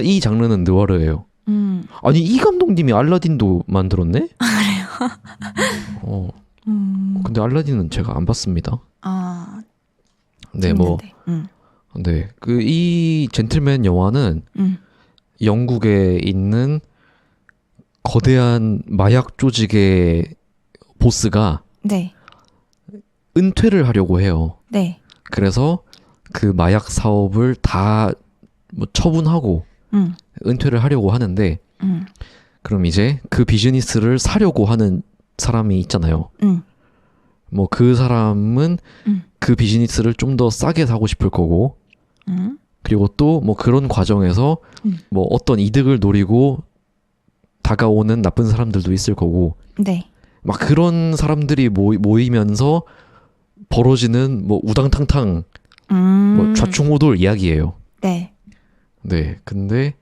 이 장르는 느와르예요. 아니 이 감독님이 알라딘도 만들었네? 그래요? 근데 알라딘은 제가 안 봤습니다. 네, 재밌는데. 네. 이 젠틀맨 영화는 영국에 있는 거대한 마약 조직의 보스가 네. 은퇴를 하려고 해요. 네. 그래서 그 마약 사업을 다 뭐 처분하고 은퇴를 하려고 하는데 그럼 이제 그 비즈니스를 사려고 하는 사람이 있잖아요. 뭐 그 사람은 그 비즈니스를 좀 더 싸게 사고 싶을 거고 그리고 또 뭐 그런 과정에서 뭐 어떤 이득을 노리고 다가오는 나쁜 사람들도 있을 거고 네. 막 그런 사람들이 모이면서 벌어지는 뭐 우당탕탕 뭐 좌충우돌 이야기예요. 네. 네, 근데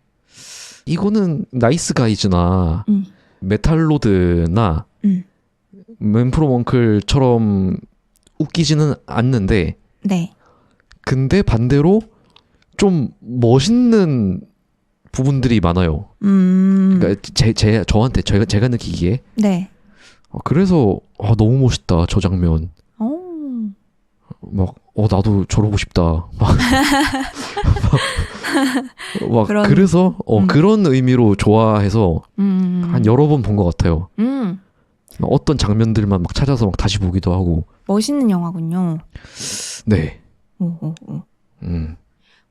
이거는 나이스 가이즈나 음. 메탈로드나 맨프로 멍클처럼 웃기지는 않는데 네. 근데 반대로 좀 멋있는 부분들이 많아요. 그러니까 저한테 제가 느끼기에 네. 그래서 너무 멋있다 저 장면. 오. 막 나도 저러고 싶다. 막 그런- 그래서 그런 의미로 좋아해서 한 여러 번 본 것 같아요. 막 어떤 장면들만 막 찾아서 막 다시 보기도 하고. 멋있는 영화군요. 네. 오. 음.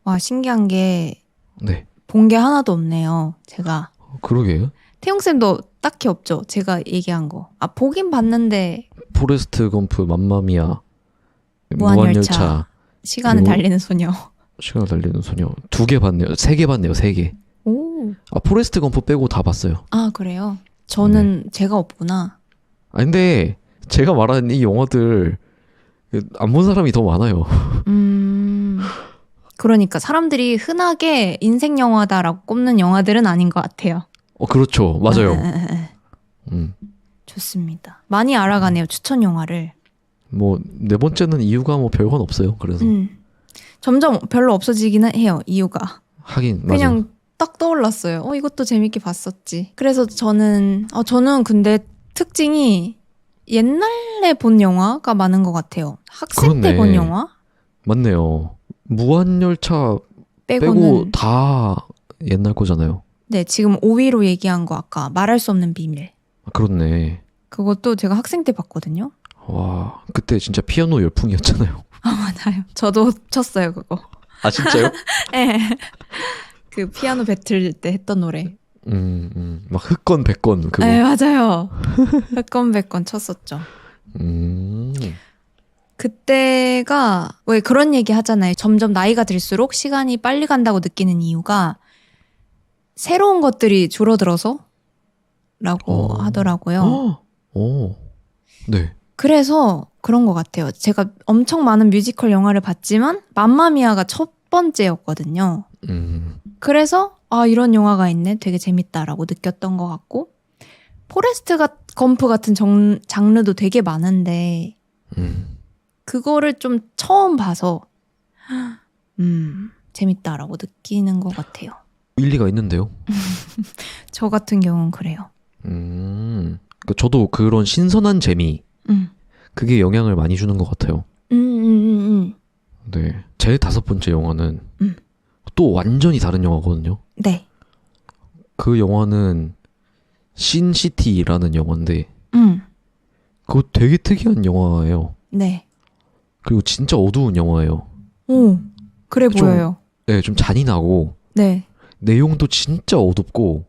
와, 신기한 게 네. 본 게 하나도 없네요. 제가. 그러게요. 태용쌤도 딱히 없죠. 제가 얘기한 거. 보긴 봤는데 포레스트 검프, 맘마미아, 무한열차. 시간을 그리고- 달리는 소녀. 시간을 달리는 소녀 2개 봤네요. 3개 봤네요. 3개. 오. 포레스트 검프 빼고 다 봤어요. 그래요? 저는 제가 없구나. 근데 제가 말하는 이 영화들 안 본 사람이 더 많아요. 그러니까 사람들이 흔하게 인생 영화다라고 꼽는 영화들은 아닌 것 같아요. 그렇죠. 맞아요. 음. 좋습니다. 많이 알아가네요. 추천 영화를. 뭐 네 번째는 이유가 뭐 별건 없어요. 그래서 점점 별로 없어지기는 해요. 이유가. 하긴 맞아요. 그냥 딱 떠올랐어요. 이것도 재밌게 봤었지. 그래서 저는 근데 특징이 옛날에 본 영화가 많은 것 같아요. 학생 때 그렇네. 본 영화 맞네요. 무한열차 빼고는 빼고 다 옛날 거잖아요. 네, 지금 5위로 얘기한 거 아까 말할 수 없는 비밀. 그렇네. 그것도 제가 학생 때 봤거든요. 와, 그때 진짜 피아노 열풍이었잖아요. 맞아요. 저도 쳤어요, 그거. 아, 진짜요? 네. 그 피아노 배틀 때 했던 노래. 막 흑건 백건 그거. 네, 맞아요. 백건 쳤었죠. 그때가 왜 그런 얘기 하잖아요. 점점 나이가 들수록 시간이 빨리 간다고 느끼는 이유가 새로운 것들이 줄어들어서 라고 하더라고요. 네. 그래서 그런 것 같아요. 제가 엄청 많은 뮤지컬 영화를 봤지만 맘마미아가 첫 번째였거든요. 그래서 이런 영화가 있네. 되게 재밌다라고 느꼈던 것 같고 포레스트 검프 같은 장르도 되게 많은데 그거를 좀 처음 봐서 재밌다라고 느끼는 것 같아요. 일리가 있는데요. 저 같은 경우는 그래요. 그러니까 저도 그런 신선한 재미 그게 영향을 많이 주는 것 같아요. 네. 제 5번째 영화는 또 완전히 다른 영화거든요. 네. 그 영화는 신시티라는 영화인데 그거 되게 특이한 영화예요. 네. 그리고 진짜 어두운 영화예요. 오, 그래 좀- 보여요. 네, 좀 잔인하고 네. 내용도 진짜 어둡고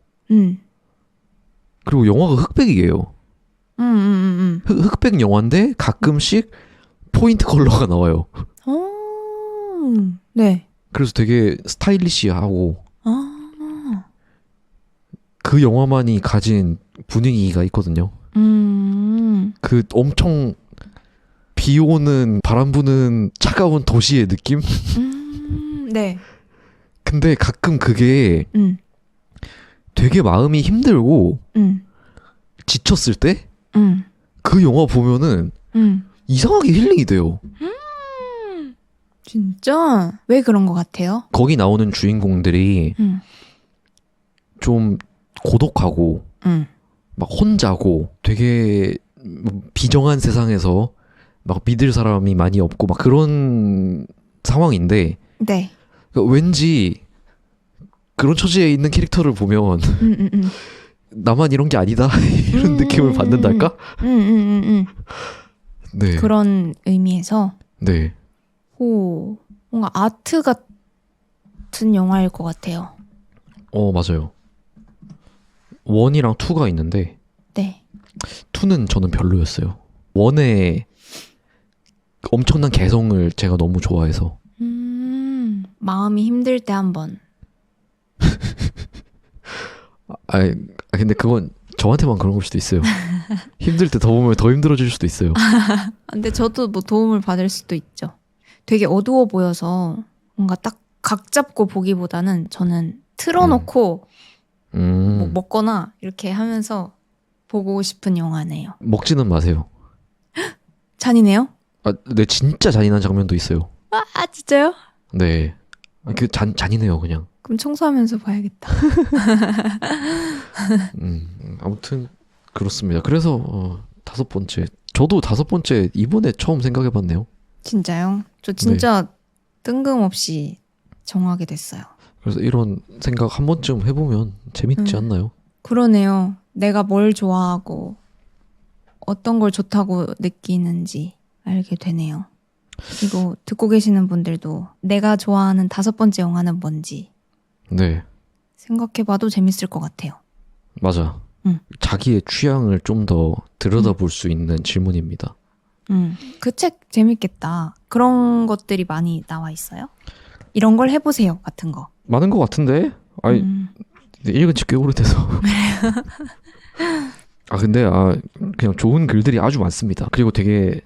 그리고 영화가 흑백이에요. 흑백 영화인데 가끔씩 포인트 컬러가 나와요. 네. 그래서 되게 스타일리시하고 아, 그 영화만이 가진 분위기가 있거든요. 그 엄청 비 오는 바람 부는 차가운 도시의 느낌? 네. 근데 가끔 그게 음, 되게 마음이 힘들고 지쳤을 때 그 영화 보면은 이상하게 힐링이 돼요. 진짜? 왜 그런 것 같아요? 거기 나오는 주인공들이 좀 고독하고 막 혼자고 되게 비정한 세상에서 막 믿을 사람이 많이 없고 막 그런 상황인데 네. 그러니까 왠지 그런 처지에 있는 캐릭터를 보면 나만 이런 게 아니다 이런 느낌을 받는달까? 네. 그런 의미에서 네. 뭔가 아트 같은 영화일 것 같아요. 맞아요. 1이랑 2가 있는데 네. 2는 저는 별로였어요. 1의 엄청난 개성을 제가 너무 좋아해서 마음이 힘들 때 한번. 근데 그건 저한테만 그런 걸 수도 있어요. 힘들 때 더 보면 더 힘들어질 수도 있어요. 근데 저도 뭐 도움을 받을 수도 있죠. 되게 어두워 보여서 뭔가 딱 각 잡고 보기보다는 저는 틀어놓고 뭐 먹거나 이렇게 하면서 보고 싶은 영화네요. 먹지는 마세요. 잔이네요? 아, 네, 진짜 잔인한 장면도 있어요. 아, 진짜요? 네. 그 잔인해요, 그냥. 그럼 청소하면서 봐야겠다. 아무튼 그렇습니다. 그래서 5번째. 저도 5번째 이번에 처음 생각해봤네요. 진짜요? 저 진짜 뜬금없이 정하게 됐어요. 그래서 이런 생각 한 번쯤 해보면 재밌지 않나요? 그러네요. 내가 뭘 좋아하고 어떤 걸 좋다고 느끼는지 알게 되네요. 이거 듣고 계시는 분들도 내가 좋아하는 5번째 영화는 뭔지 네, 생각해봐도 재밌을 것 같아요. 맞아. 자기의 취향을 좀 더 들여다볼 수 있는 질문입니다. 그 책 재밌겠다. 그런 것들이 많이 나와 있어요? 이런 걸 해보세요 같은 거. 많은 것 같은데? 아니, 읽은 지 꽤 오래돼서. 근데 그냥 좋은 글들이 아주 많습니다. 그리고 되게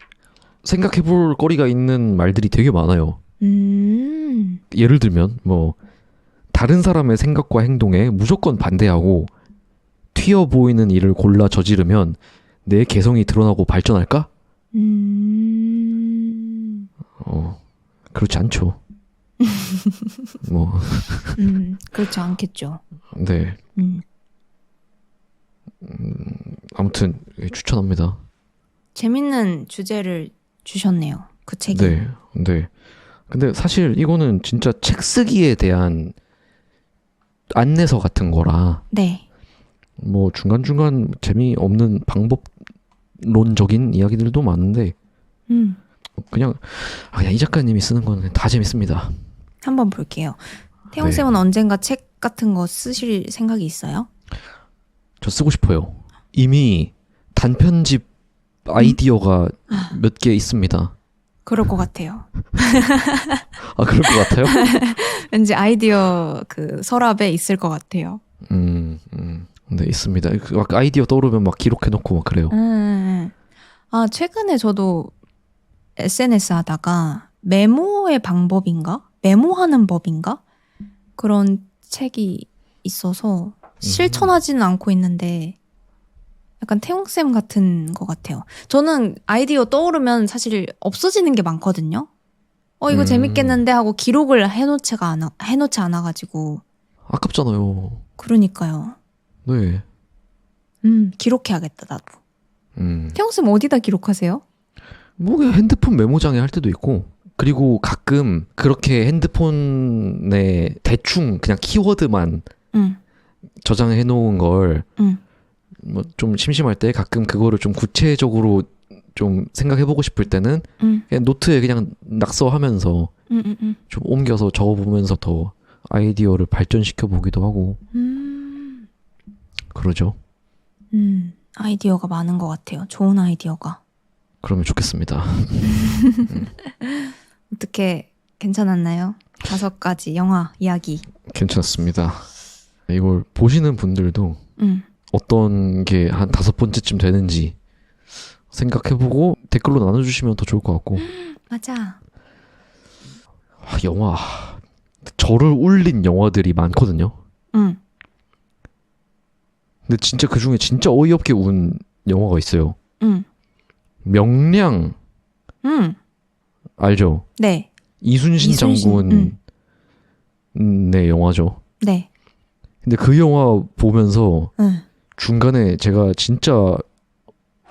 생각해볼 거리가 있는 말들이 되게 많아요. 예를 들면 뭐 다른 사람의 생각과 행동에 무조건 반대하고 튀어 보이는 일을 골라 저지르면 내 개성이 드러나고 발전할까? 그렇지 않죠. 뭐 그렇지 않겠죠. 네. 아무튼 추천합니다. 재밌는 주제를 주셨네요. 그 책이. 네, 네. 근데 사실 이거는 진짜 책 쓰기에 대한 안내서 같은 거라. 네. 뭐 중간중간 재미없는 방법론적인 이야기들도 많은데 그냥 이 작가님이 쓰는 거는 다 재밌습니다. 한번 볼게요. 태용쌤은 언젠가 책 같은 거 쓰실 생각이 있어요? 저 쓰고 싶어요. 이미 단편집 아이디어가 몇 개 있습니다. 그럴 것 같아요. 그럴 것 같아요? 왠지 아이디어 그 서랍에 있을 것 같아요. 네, 있습니다. 막 아이디어 떠오르면 막 기록해놓고 막 그래요. 최근에 저도 SNS 하다가 메모의 방법인가? 메모하는 법인가? 그런 책이 있어서 실천하지는 않고 있는데 약간 태용쌤 같은 것 같아요. 저는 아이디어 떠오르면 사실 없어지는 게 많거든요. 이거 재밌겠는데 하고 기록을 해놓지 않아가지고. 아깝잖아요. 그러니까요. 네. 기록해야겠다, 나도. 태용쌤 어디다 기록하세요? 뭐 그냥 핸드폰 메모장에 할 때도 있고, 그리고 가끔 그렇게 핸드폰에 대충 그냥 키워드만 저장해 놓은 걸 뭐 좀 심심할 때 가끔 그거를 좀 구체적으로 좀 생각해보고 싶을 때는 그냥 노트에 그냥 낙서하면서 좀 옮겨서 적어보면서 더 아이디어를 발전시켜 보기도 하고 그러죠. 아이디어가 많은 것 같아요. 좋은 아이디어가. 그러면 좋겠습니다. 어떻게 괜찮았나요? 5가지 영화 이야기. 괜찮습니다. 이걸 보시는 분들도 어떤 게 한 5번째쯤 되는지 생각해보고 댓글로 나눠주시면 더 좋을 것 같고. 맞아. 영화 저를 울린 영화들이 많거든요. 근데 진짜 그 중에 진짜 어이없게 운 영화가 있어요. 명량 알죠? 네. 이순신 장군의 영화죠. 네. 근데 그 영화 보면서 중간에 제가 진짜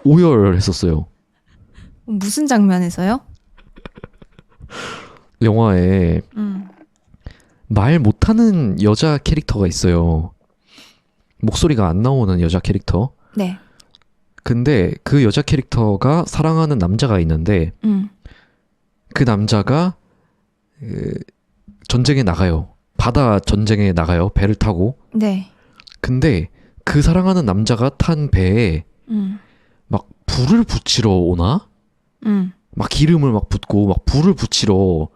오열했었어요. 무슨 장면에서요? 영화에 말 못하는 여자 캐릭터가 있어요. 목소리가 안 나오는 여자 캐릭터. 네. 근데 그 여자 캐릭터가 사랑하는 남자가 있는데 그 남자가 전쟁에 나가요. 바다 전쟁에 나가요. 배를 타고. 네. 근데 그 사랑하는 남자가 탄 배에 막 불을 붙이러 오나? 막 기름을 막 붓고 막 불을 붙이러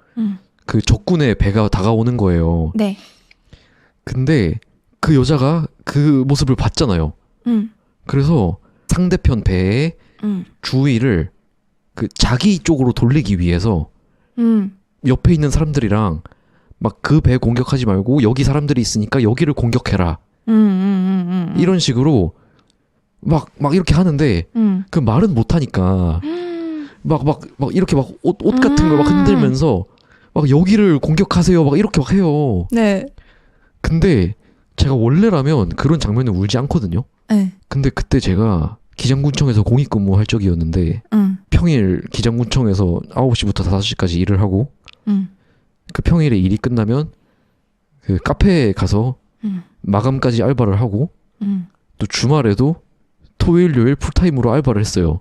그 적군의 배가 다가오는 거예요. 네. 근데 그 여자가 그 모습을 봤잖아요. 그래서 상대편 배의 주위를 그 자기 쪽으로 돌리기 위해서 옆에 있는 사람들이랑 막 그 배 공격하지 말고 여기 사람들이 있으니까 여기를 공격해라. 이런 식으로 막 이렇게 하는데 그 말은 못 하니까 막 이렇게 막 옷 같은 걸 막 흔들면서 막 여기를 공격하세요 막 이렇게 막 해요. 네. 근데 제가 원래라면 그런 장면에 울지 않거든요. 네. 근데 그때 제가 기장군청에서 공익근무할 적이었는데 평일 기장군청에서 9시부터 5시까지 일을 하고 그 평일에 일이 끝나면 그 카페에 가서 마감까지 알바를 하고 또 주말에도 토요일 요일 풀타임으로 알바를 했어요.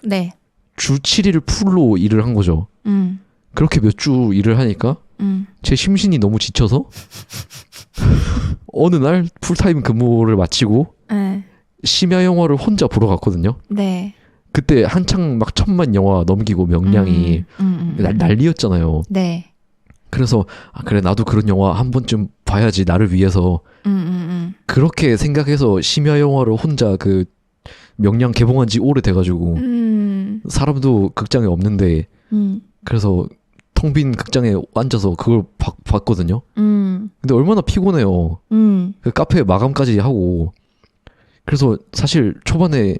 네. 주 7일 풀로 일을 한 거죠. 그렇게 몇 주 일을 하니까 제 심신이 너무 지쳐서 어느 날 풀타임 근무를 마치고 네. 심야 영화를 혼자 보러 갔거든요. 네. 그때 한창 막 1000만 영화 넘기고 명량이 난리였잖아요. 네. 그래서 그래 나도 그런 영화 한 번쯤 봐야지 나를 위해서 그렇게 생각해서 심야 영화를 혼자 그 명량 개봉한 지 오래돼가지고 사람도 극장에 없는데 그래서 텅 빈 극장에 앉아서 그걸 봤거든요. 근데 얼마나 피곤해요. 그 카페 마감까지 하고. 그래서 사실 초반에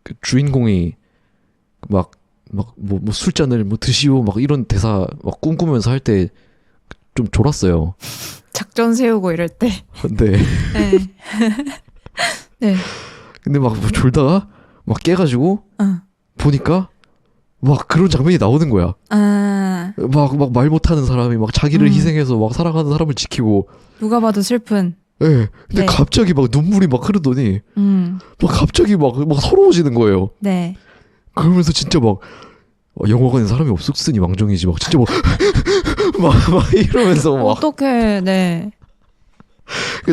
그 주인공이 뭐 술잔을 뭐 드시오 막 이런 대사 막 꿈꾸면서 할 때 좀 졸았어요. 작전 세우고 이럴 때. 근데 네. 네. 근데 막 졸다가 막 깨가지고 보니까 막 그런 장면이 나오는 거야. 막 말 못하는 사람이 막 자기를 희생해서 막 살아가는 사람을 지키고. 누가 봐도 슬픈. 예. 근데 네. 갑자기 막 눈물이 막 흐르더니 막 갑자기 막 서러워지는 거예요. 네. 그러면서 진짜 막 영화관에 사람이 없었으니 망정이지 막 진짜 막 이러면서 막 어떡해. 네.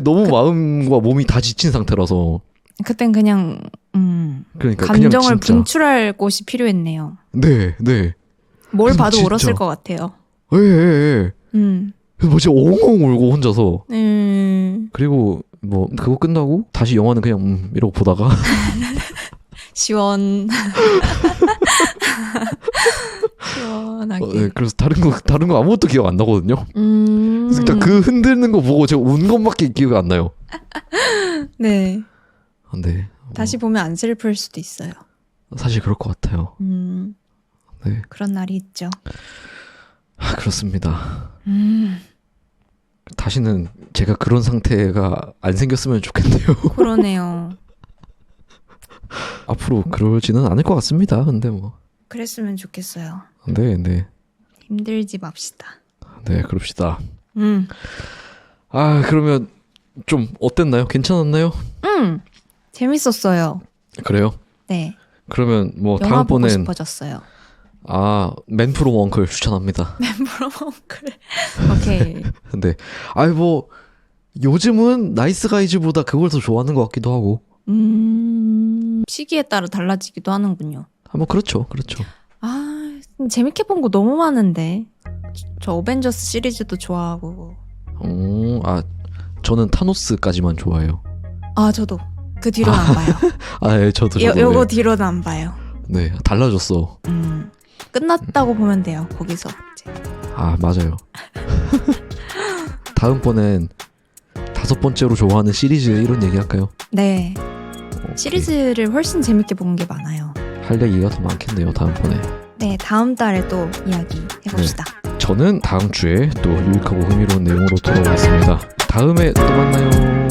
너무 마음과 몸이 다 지친 상태라서 그땐 그냥 그러니까 감정을 그냥 진짜 분출할 곳이 필요했네요. 네. 뭘 그래서 봐도 진짜. 울었을 것 같아요. 예. 그래서 뭐 진짜 엉엉 울고 혼자서 그리고 뭐 그거 끝나고 다시 영화는 그냥 이러고 보다가 시원하게. 네, 그래서 다른 거 아무것도 기억 안 나거든요. 그래서 일단 그 흔드는 거 보고 제가 운 것밖에 기억이 안 나요. 네. 네. 다시 보면 안 슬플 수도 있어요. 사실 그럴 것 같아요. 네. 그런 날이 있죠. 그렇습니다. 다시는 제가 그런 상태가 안 생겼으면 좋겠네요. 그러네요. 앞으로 그러지는 않을 것 같습니다. 근데 뭐. 그랬으면 좋겠어요. 네. 힘들지 맙시다. 네, 그럽시다. 그러면 좀 어땠나요? 괜찮았나요? 재밌었어요. 그래요? 네. 그러면 뭐 영화 보고 다음번엔 싶어졌어요. 맨 프롬 원클 추천합니다. 프롬 원클. 오케이. 근데 뭐 요즘은 나이스 가이즈보다 그걸 더 좋아하는 것 같기도 하고. 시기에 따라 달라지기도 하는군요. 뭐 그렇죠. 재밌게 본 거 너무 많은데. 저 어벤져스 시리즈도 좋아하고. 저는 타노스까지만 좋아해요. 저도 그 뒤로는 안 봐요. 예, 저도. 요거 네. 뒤로는 안 봐요. 네, 달라졌어. 끝났다고 보면 돼요. 거기서 이제. 맞아요. 다음번엔 5번째로 좋아하는 시리즈 이런 얘기 할까요? 네. 오케이. 시리즈를 훨씬 재밌게 본 게 많아요. 할 얘기가 더 많겠네요. 다음번에. 네, 다음 달에 또 이야기 해봅시다. 저는 다음 주에 또 유익하고 흥미로운 내용으로 돌아오겠습니다. 다음에 또 만나요.